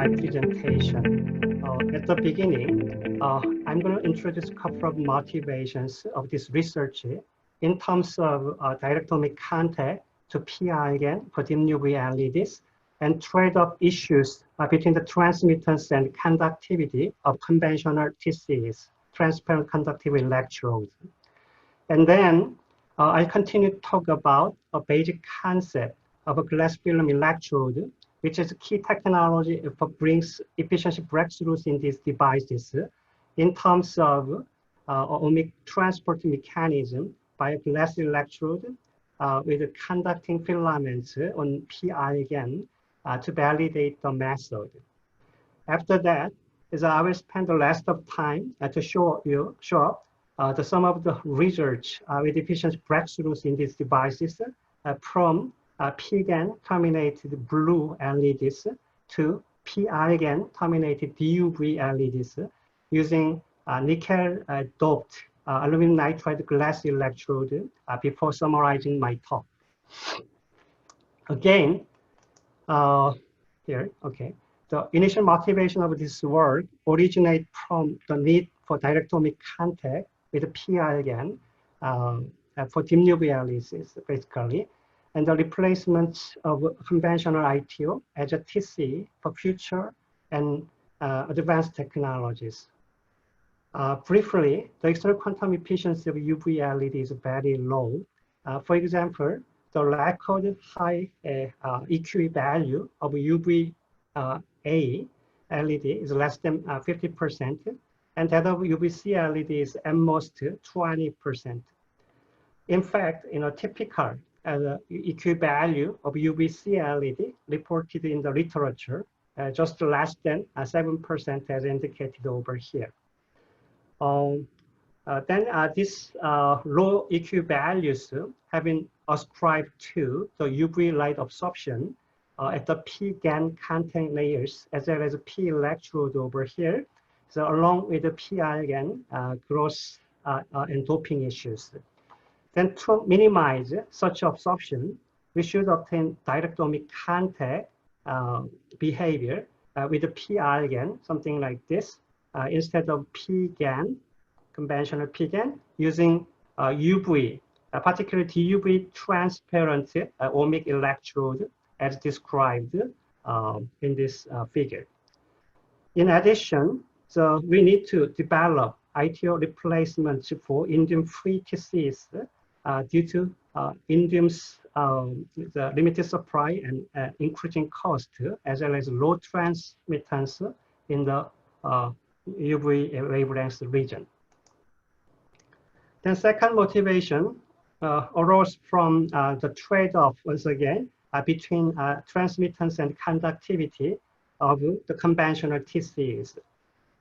my presentation. At the beginning, I'm going to introduce a couple of motivations of this research in terms of direct atomic contact to PI again for dim UV LEDs and trade-off issues between the transmittance and conductivity of conventional TCs, transparent conductive electrodes. And then I continue to talk about a basic concept of a glass film electrode, which is a key technology for brings efficiency breakthroughs in these devices in terms of ohmic transport mechanism by a glass electrode with conducting filaments on PI again to validate the method. After that, I will spend the rest of time to show some of the research with efficiency breakthroughs in these devices from P-GaN terminated blue LEDs to P-IGaN terminated DUV LEDs using nickel doped aluminum nitride glass electrode before summarizing my talk. Again, here, okay. The initial motivation of this work originates from the need for direct atomic contact with P-IGaN for dim UV LEDs, basically, and the replacement of conventional ITO as a TC for future and advanced technologies. Briefly, the external quantum efficiency of UV LED is very low. For example, the record high EQ value of UV A LED is less than 50%, and that of UVC LED is at most 20%. In fact, typical EQ value of UVC LED reported in the literature just less than 7% as indicated over here. Then these low EQ values have been ascribed to the UV light absorption at the P-GaN contact layers as well as p-electrode over here. So along with the P-IGaN growth and doping issues. Then to minimize such absorption, we should obtain direct atomic contact behavior with the P-IGaN, something like this, instead of P-GaN, conventional P-GaN, using UV, particularly DUV transparent ohmic electrode as described in this figure. In addition, so we need to develop ITO replacements for indium-free TCs due to indium's the limited supply and increasing cost, as well as low transmittance in the UV wavelength region. Then second motivation arose from the trade-off, once again, between transmittance and conductivity of the conventional TCs.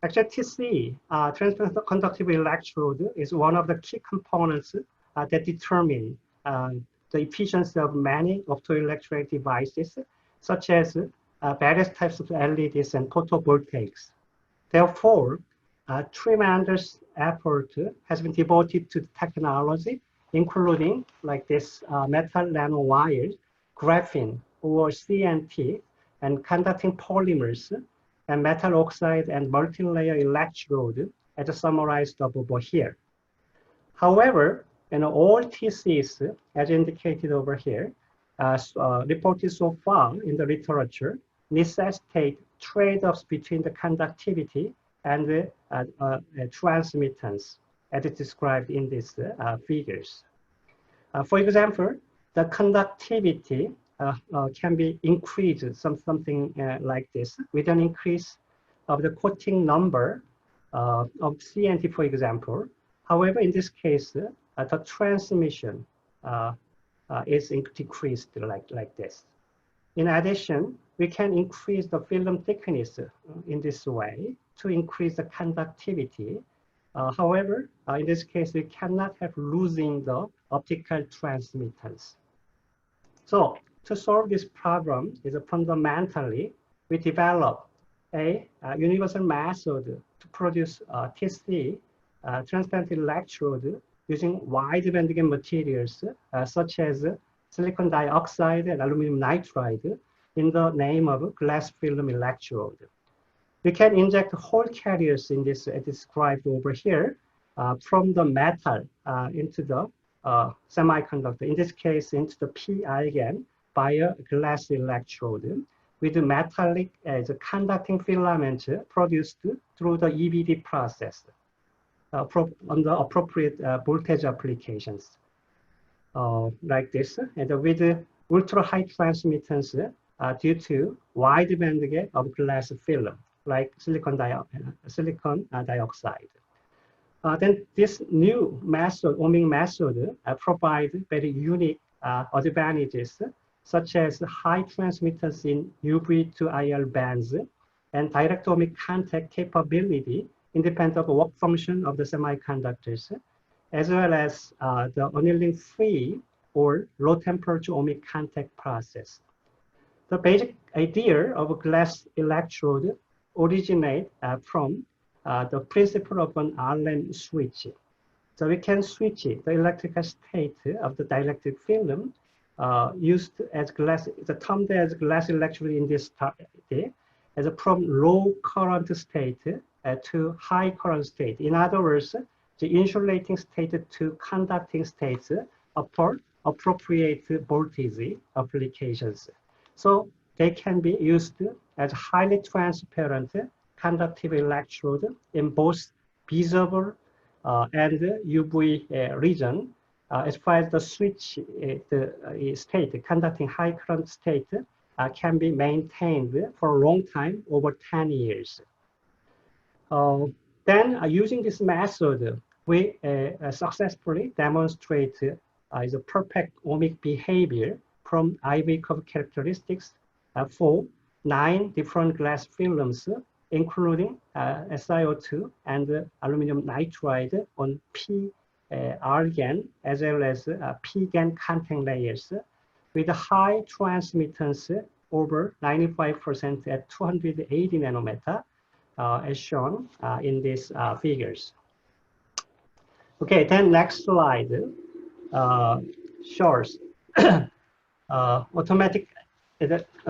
Actually, TC, transparent conductive electrode, is one of the key components that determine the efficiency of many optoelectronic devices, such as various types of LEDs and photovoltaics. Therefore, tremendous effort has been devoted to technology, including like this metal nanowires, graphene or CNT, and conducting polymers, and metal oxide and multi-layer electrode as summarized over here. However, all TCs, as indicated over here, reported so far in the literature, necessitate trade-offs between the conductivity and the transmittance, as described in these figures. For example, the conductivity can be increased, something like this, with an increase of the coating number of CNT, for example. However, in this case, the transmission is decreased like this. In addition, we can increase the film thickness in this way to increase the conductivity. However, in this case, we cannot have losing the optical transmittance. So to solve this problem is fundamentally, we develop a universal method to produce TC, transparent electrode, using wideband materials such as silicon dioxide and aluminum nitride in the name of glass film electrode. We can inject whole carriers in this described over here from the metal into the semiconductor, in this case into the p-eigenn via glass electrode with metallic as a conducting filament produced through the EBD process on the appropriate voltage applications like this, and with ultra high transmittance due to wideband gap of glass film like silicon dioxide. Then this new method, ohming method, provides very unique advantages such as high transmittance in UV to IR bands and direct ohmic contact capability independent of work function of the semiconductors, as well as the annealing free or low temperature ohmic contact process. The basic idea of a glass electrode originates from the principle of an Allen switch. So we can switch the electrical state of the dielectric film used as glass, the term as glass electrode in this study, as from low current state to high current state. In other words, the insulating state to conducting state for appropriate voltage applications. So they can be used as highly transparent conductive electrode in both visible and UV region, as far as the switch the state, conducting high current state, can be maintained for a long time, over 10 years. Then using this method, we successfully demonstrate the perfect ohmic behavior from IV curve characteristics for 9 different glass films, including SiO2 and aluminum nitride on p-argon as well as p-GaN contact layers with a high transmittance over 95% at 280 nanometer, as shown in these figures. Okay, then next slide shows automatic,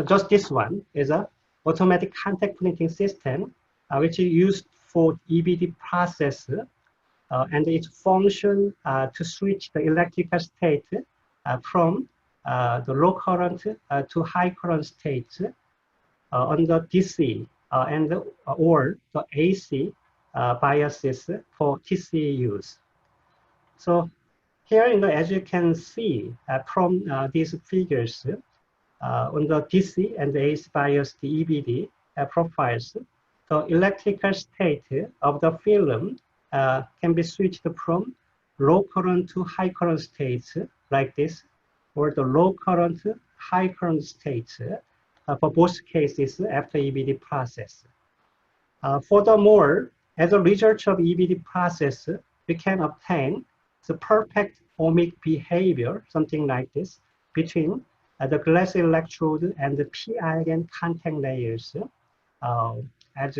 just this one is a automatic contact printing system, which is used for EBD process, and its function to switch the electrical state from the low current to high current state on the DC and or the AC biases for TCOs. So here, as you can see from these figures, on the DC and the AC bias, the EBD profiles, the electrical state of the film can be switched from low current to high current states like this, or the low current, high current states for both cases after EBD process. Furthermore, as a result of EBD process, we can obtain the perfect ohmic behavior, something like this, between the glass electrode and the p-eigenn contact layers as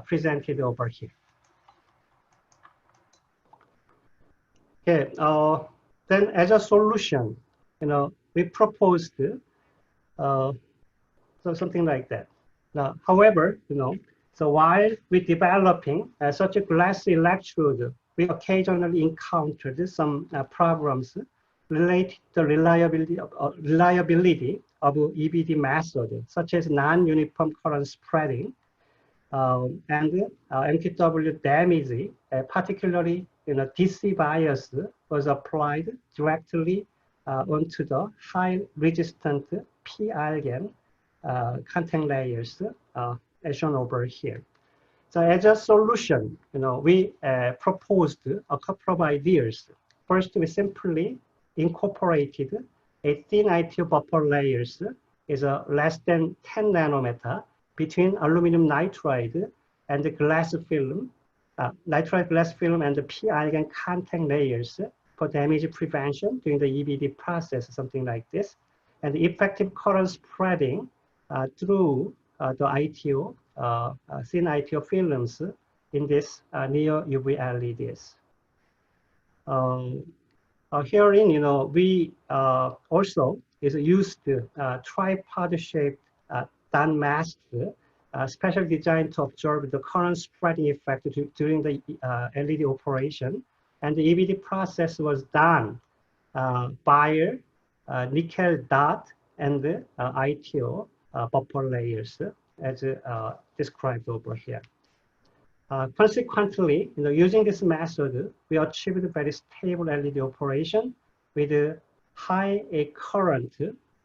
presented over here. Okay, then as a solution, we proposed so something like that. Now, however, so while we're developing such a glass electrode, we occasionally encountered some problems related to the reliability of EBD method, such as non-uniform current spreading and MQW damage, particularly DC bias was applied directly onto the high resistant p-eigenn contact layers as shown over here. So as a solution, we proposed a couple of ideas. First, we simply incorporated a thin ITO buffer layers is less than 10 nanometer between aluminum nitride and the glass film, nitride glass film and the p-eigenn contact layers for damage prevention during the EBD process, something like this, and the effective current spreading through the ITO, thin ITO films in this near UV LEDs. Herein, we also is used tripod-shaped dot mask, specially designed to observe the current spreading effect during the LED operation. And the EBD process was done by nickel dot and ITO buffer layers, as described over here. Consequently, using this method, we achieved very stable LED operation with high current,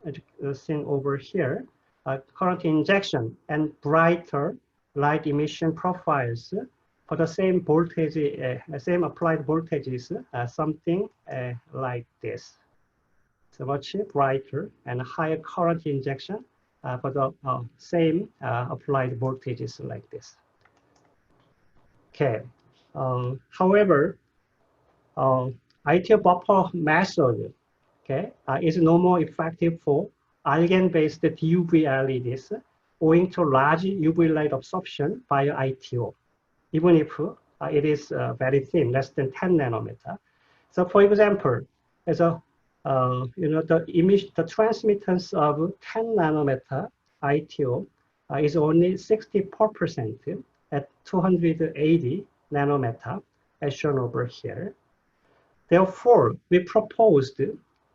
as seen over here, current injection and brighter light emission profiles for the same voltage, same applied voltages, something like this. So much brighter and higher current injection for the same applied voltages like this. Okay. However, ITO buffer method, okay, is no more effective for argon-based DUV LEDs owing to large UV light absorption via ITO, even if it is very thin, less than 10 nanometer. So, for example, as a the transmittance of 10 nanometer ITO is only 64% at 280 nanometer, as shown over here. Therefore, we proposed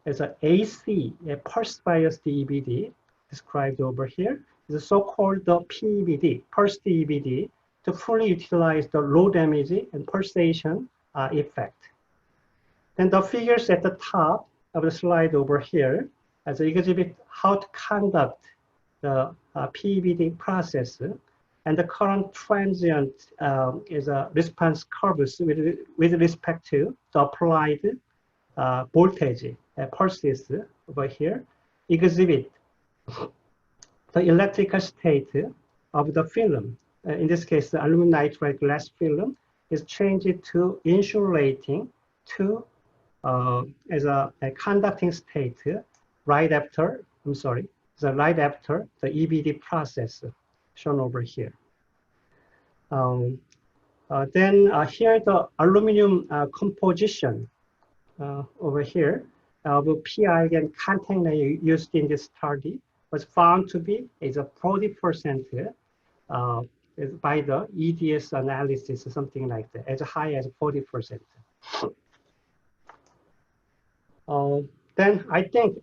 as an AC, a pulse biased EBD, described over here, is so-called the PEBD, pulsed EBD, to fully utilize the low damage and pulsation effect. Then the figures at the top of the slide over here as exhibit how to conduct the PEBD process, and the current transient is a response curves with respect to the applied voltage pulses over here exhibit the electrical state of the film. In this case, the aluminum nitride glass film is changed to insulating to as a conducting state right after, right after the EBD process shown over here. Then here the aluminum composition over here of p-argon contact layer used in this study was found to be is a 40% by the EDS analysis, something like that, as high as 40%. Then I think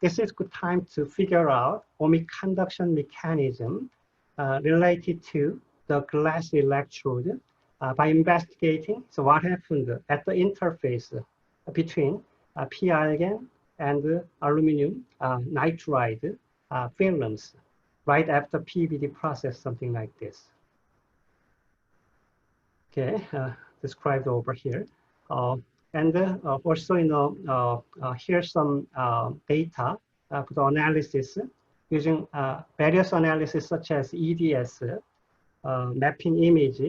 this is good time to figure out ohmic conduction mechanism related to the glass electrode by investigating what happened at the interface between p-argon and aluminum nitride films right after PEBD process, something like this. Okay, described over here. And also, here's some data for the analysis using various analysis such as EDS, mapping image,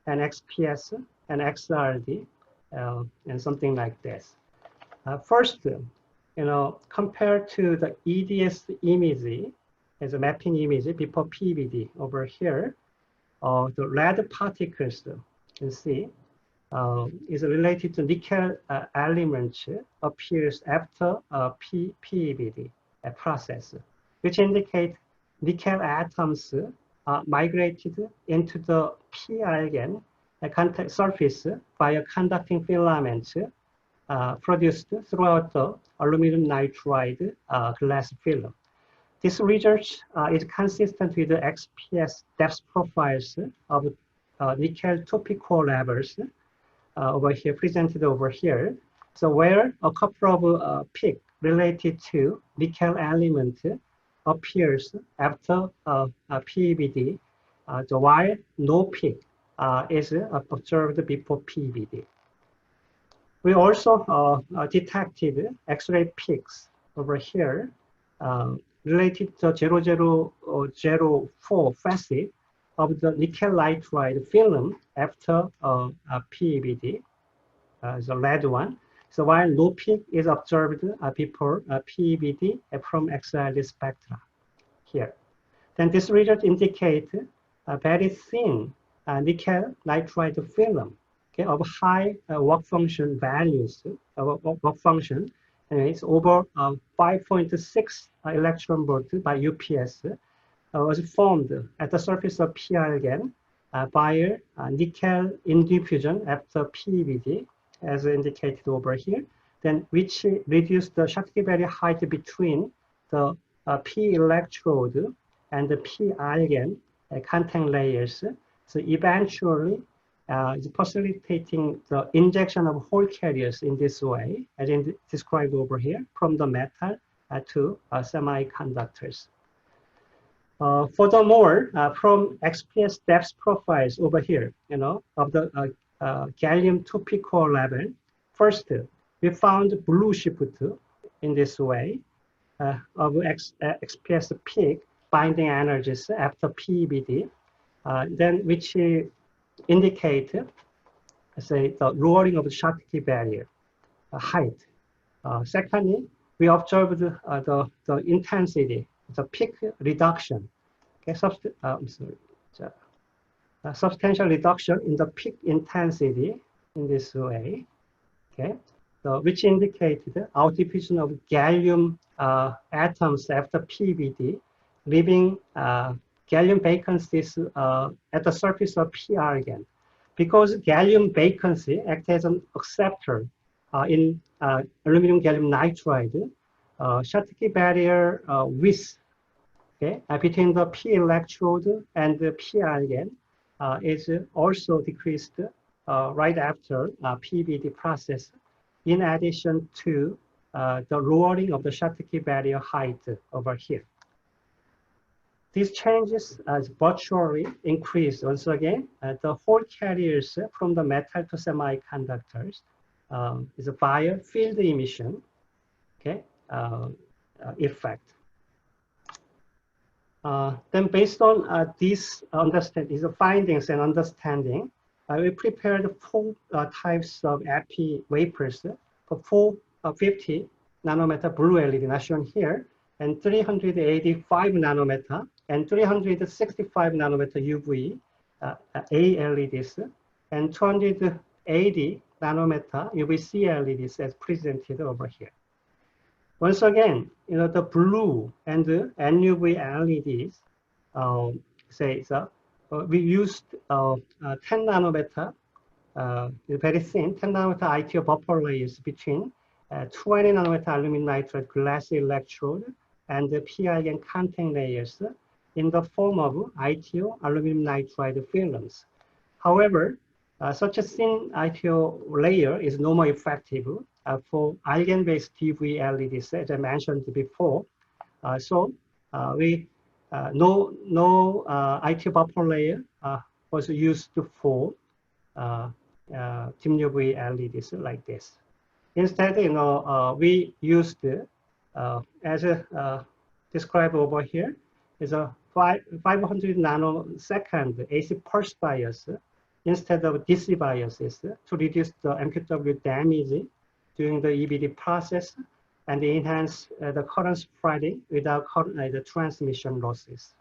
and XPS, and XRD, and something like this. First, compared to the EDS image as a mapping image before PEBD over here, the red particles you can see is related to nickel elements appears after PEBD process, which indicate nickel atoms migrated into the p-argon contact surface via conducting filaments produced throughout the aluminum nitride glass film. This result is consistent with the XPS depth profiles of nickel topical levels over here, presented over here. So where a couple of peak related to nickel element appears after PEBD, while no peak is observed before PEBD. We also detected X-ray peaks over here related to 0004 facet of the nickel nitride film after PEBD, the red one. So while no peak is observed before PEBD from XRD spectra here. Then this result indicates a very thin nickel nitride film, okay, of high work function values, work function, and it's over 5.6 electron volt by UPS, was formed at the surface of p again by nickel in diffusion after PEVD, as indicated over here, then which reduced the Schottky barrier height between the p-electrode and the p-argon contact layers. So eventually, is facilitating the injection of Hall carriers in this way, as described over here, from the metal to semiconductors. Furthermore, from XPS depth profiles over here, of the gallium 2p core level, first, we found blue shift in this way of XPS peak binding energies after PEVD, then which indicate, say, the lowering of the Schottky barrier height. Secondly, we observed the intensity, the peak reduction. Okay, substantial reduction in the peak intensity in this way. Okay, so which indicated out diffusion of gallium atoms after PVD, leaving gallium vacancies at the surface of PR again. Because gallium vacancy acts as an acceptor in aluminum gallium nitride, Schottky barrier width, okay, between the p-electrode and the p-argon is also decreased right after PVD process, in addition to the lowering of the Schottky barrier height over here. These changes virtually increase, once again, the Hall carriers from the metal to semiconductors is via field emission, okay, effect. Then based on these findings and understanding, we prepared 4 types of epi wafers for 450 nanometer blue LED, not shown here, and 385 nanometer and 365 nanometer UV A LEDs, and 280 nanometer UVC LEDs as presented over here. Once again, the blue and the NUV LEDs, we used 10 nanometer, very thin 10 nanometer ITO buffer layers between 20 nanometer aluminum nitride glass electrode and the p-argon contact layers in the form of ITO aluminum nitride films. However, such a thin ITO layer is no more effective for argon-based UV LEDs, as I mentioned before. No ITO buffer layer was used for dim UV LEDs like this. Instead, we used, as described over here, is a 500 nanosecond AC pulse bias instead of DC biases to reduce the MQW damage during the EBD process and enhance the current spreading without the transmission losses.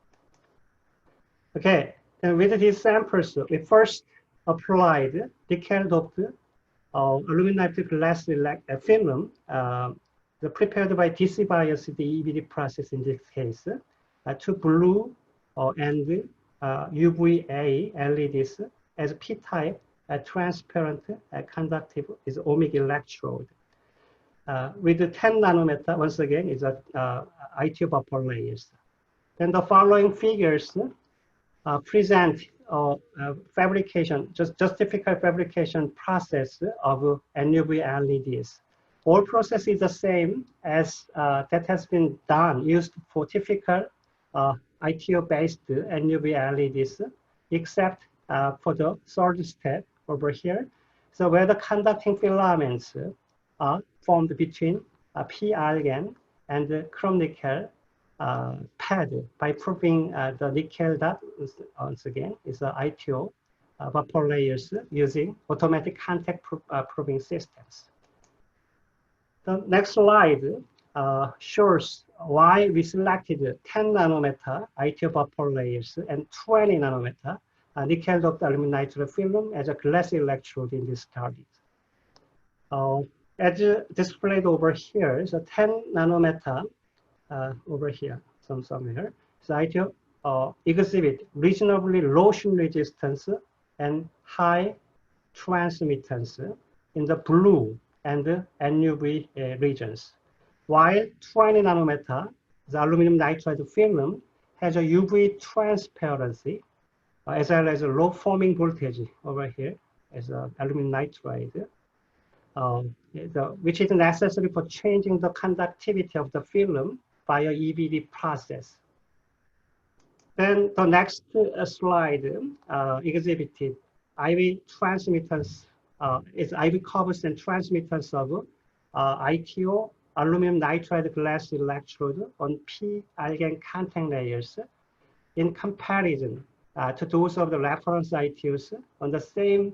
Okay, and with these samples, we first applied nickel-doped aluminum nitride glass film, prepared by DC bias, the EBD process in this case, to blue and UVA LEDs as P-type transparent conductive is ohmic electrode. With the 10 nanometer, once again, is a ITO buffer layers. Then the following figures present fabrication, justified fabrication process of NUV LEDs. All process is the same as that has been done, used for typical ITO-based NUV LEDs, except for the third step over here. So where the conducting filaments are formed between p-argon and the chrome nickel pad by proving the nickel dot, once again, is the ITO vapor layers using automatic contact proving systems. The next slide shows why we selected 10 nanometer ITO vapor layers and 20 nanometer nickel-doped aluminum nitride film as a glass electrode in this study. as displayed over here, is a 10 nanometer over here, somewhere. So ITO exhibit reasonably low shunt resistance and high transmittance in the blue and NUV regions. While 20 nanometer, the aluminum nitride film has a UV transparency as well as a low forming voltage over here as aluminum nitride, which is necessary for changing the conductivity of the film via EBD process. Then the next slide exhibited IV transmittance is IV covers and transmittance of ITO aluminum nitride glass electrode on p-argon contact layers in comparison to those of the reference ITOs on the same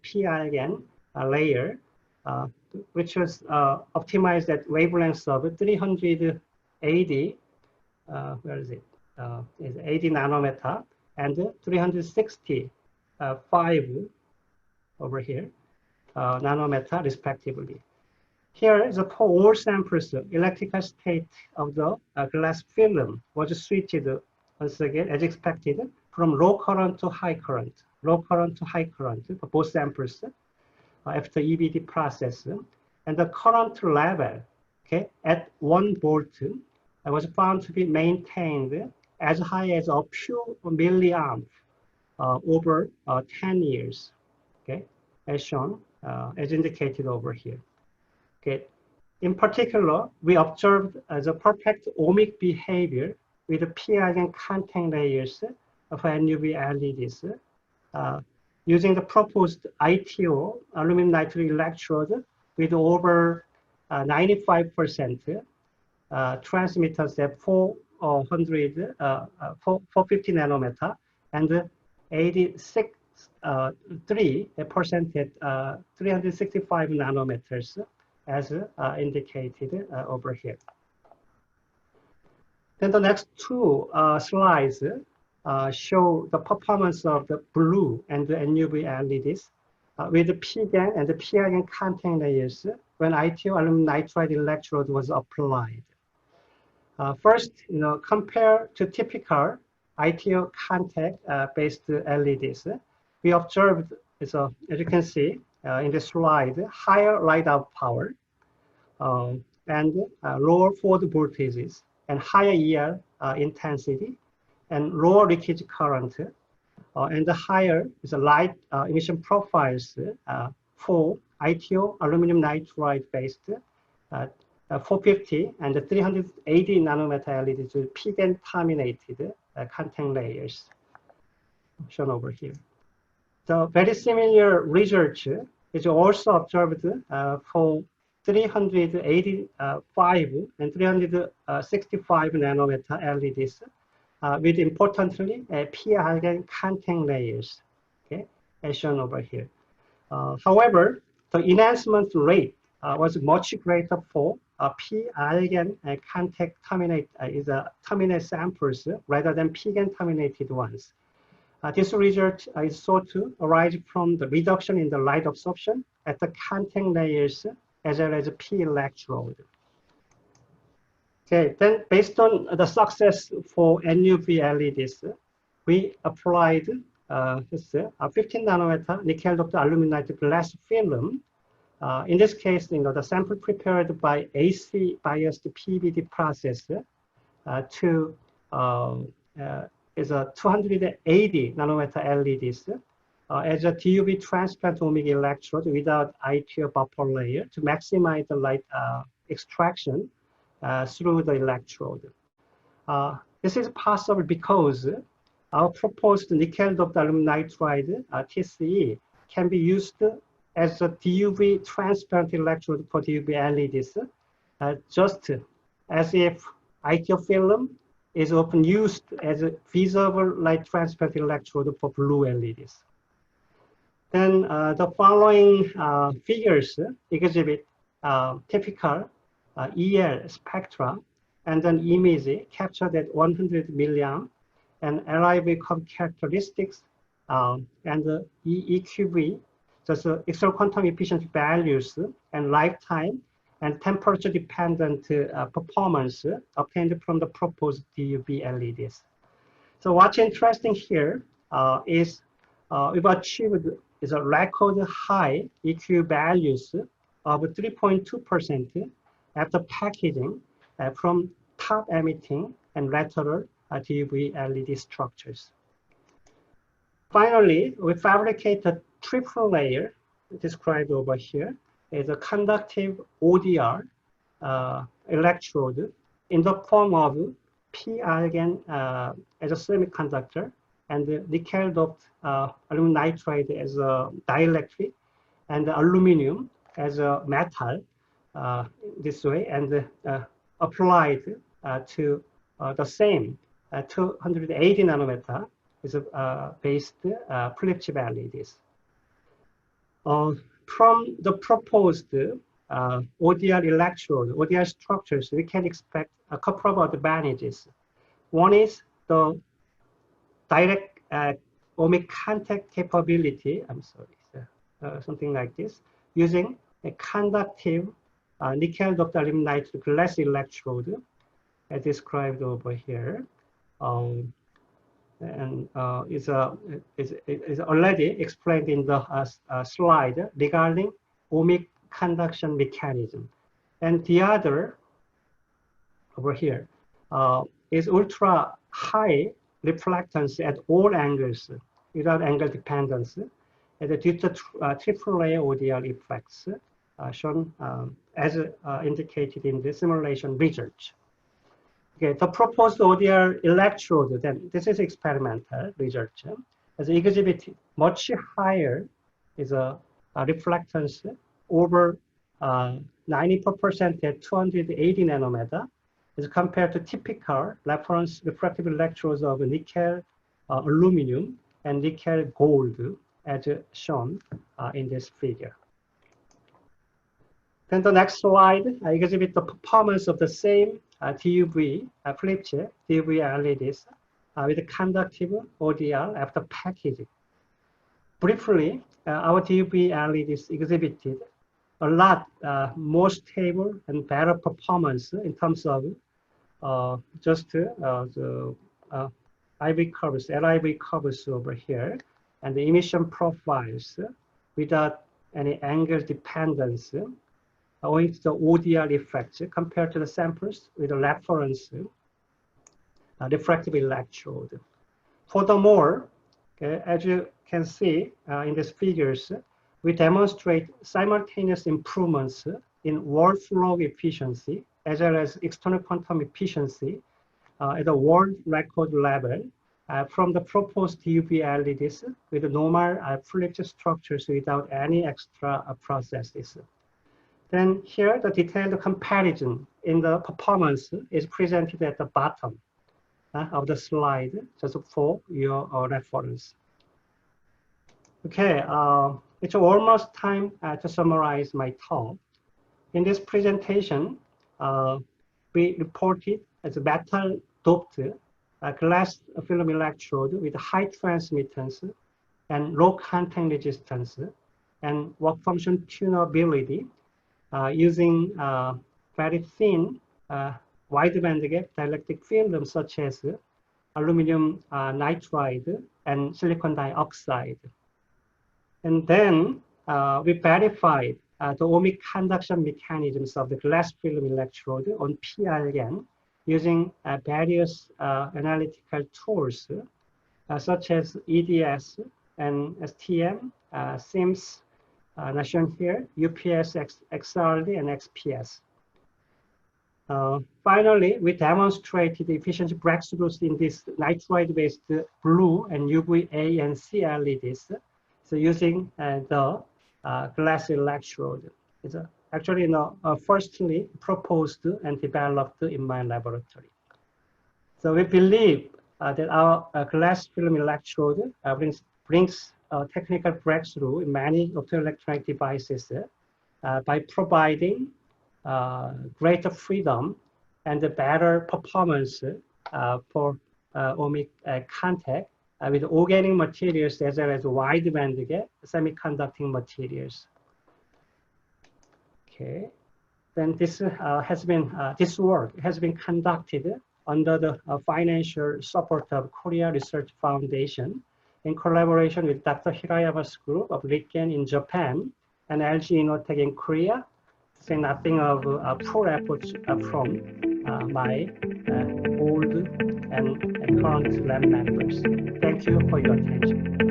p-argon layer, which was optimized at wavelengths of 380, where is it? Is 80 nanometer and 365 over here nanometer respectively. Here is for all samples, electrical state of the glass film was switched once again as expected from low current to high current, for both samples after EBD process, and the current level, okay, at 1 volt was found to be maintained as high as a few milliamp over 10 years, okay, as shown, as indicated over here. Okay. In particular, we observed the perfect ohmic behavior with the p-argon contact layers of NUV LEDs using the proposed ITO aluminum nitride electrode with over 95% transmittance at 450 nanometer and 86.3% at 365 nanometers as indicated over here. Then the next two slides show the performance of the blue and the NUV LEDs with the p-GaN and the p-argon contact layers when ITO aluminum nitride electrode was applied. First, compare to typical ITO contact-based LEDs, we observed, as you can see in the slide, higher light-out power and lower forward voltages and higher ER intensity and lower leakage current, and the higher is the light emission profiles for ITO aluminum nitride-based 450 and 380 nanometer LEDs with p-GaN terminated contact layers shown over here. The very similar research is also observed for 385 and 365 nanometer LEDs with importantly p-argon contact layers, okay, as shown over here. However, the enhancement rate was much greater for p-argon contact terminate samples rather than p-GaN terminated ones. This result is thought to arise from the reduction in the light absorption at the contact layers as well as p-electrode. Okay, then based on the success for NUV LEDs, we applied 15 nanometer nickel doped aluminum nitride glass film. In this case, the sample prepared by AC biased PVD process is a 280 nanometer LEDs as a DUV transplant ohmic electrode without ITO buffer layer to maximize the light extraction through the electrode. This is possible because our proposed nickel doped aluminum nitride TCE can be used as a DUV transparent electrode for DUV LEDs, just as if ITO film is often used as a visible light transparent electrode for blue LEDs. Then the following figures exhibit typical EL spectra and an image captured at 100 milliamp and LIV curve characteristics and the EQV. just external quantum efficiency values and lifetime and temperature-dependent performance obtained from the proposed DUV LEDs. So what's interesting here is we've achieved is a record high EQ values of 3.2% after packaging from top emitting and lateral DUV LED structures. Finally, we fabricate a triple layer described over here is a conductive ODR electrode in the form of p-argon as a semiconductor and the nickel-doped aluminum nitride as a dielectric and the aluminum as a metal this way and applied to the same 280 nanometer is based flip chip LEDs. From the proposed ODR electrode, ODR structures, we can expect a couple of advantages. One is the direct ohmic contact capability, something like this, using a conductive nickel-doped aluminum nitride glass electrode as described over here. And is already explained in the slide regarding ohmic conduction mechanism. And the other over here is ultra high reflectance at all angles without angle dependence due to triple layer ODR effects shown as indicated in the simulation research. Okay, the proposed ODR electrode, then this is experimental research, as exhibited much higher is a reflectance over 94% at 280 nanometer as compared to typical reference refractive electrodes of nickel, aluminum, and nickel gold as shown in this figure. Then the next slide exhibits the performance of the same DUV flip chip, DUV LEDs with conductive ODR after packaging. Briefly, our DUV LEDs exhibited a lot more stable and better performance in terms of just the IV curves, LIV curves over here, and the emission profiles without any angle dependence owing to the ODR effects compared to the samples with a reference refractive electrode. Furthermore, okay, as you can see in these figures, we demonstrate simultaneous improvements in world flow efficiency as well as external quantum efficiency at the world record level from the proposed DUV LEDs with normal flip structures without any extra processes. Then here, the detailed comparison in the performance is presented at the bottom of the slide, just for your reference. Okay, it's almost time to summarize my talk. In this presentation, we reported as a metal-doped glass film electrode with high transmittance and low contact resistance and work function tunability using very thin wideband gap dielectric film such as aluminum nitride and silicon dioxide. And then we verified the ohmic conduction mechanisms of the glass film electrode on p-argon using various analytical tools such as EDS and STM, SIMS, shown here, UPS, XRD, and XPS. Finally, we demonstrated efficiency breakthroughs in this nitride-based blue and UVA and C LEDs. So using the glass electrode. It's actually firstly proposed and developed in my laboratory. So we believe that our glass film electrode brings a technical breakthrough in many optoelectronic devices by providing greater freedom and better performance for ohmic contact with organic materials as well as wideband semiconducting materials. Okay, then this this work has been conducted under the financial support of Korea Research Foundation in collaboration with Dr. Hirayama's group of Riken in Japan and LG Innotek in Korea. Say nothing of poor efforts from my old and current lab members. Thank you for your attention.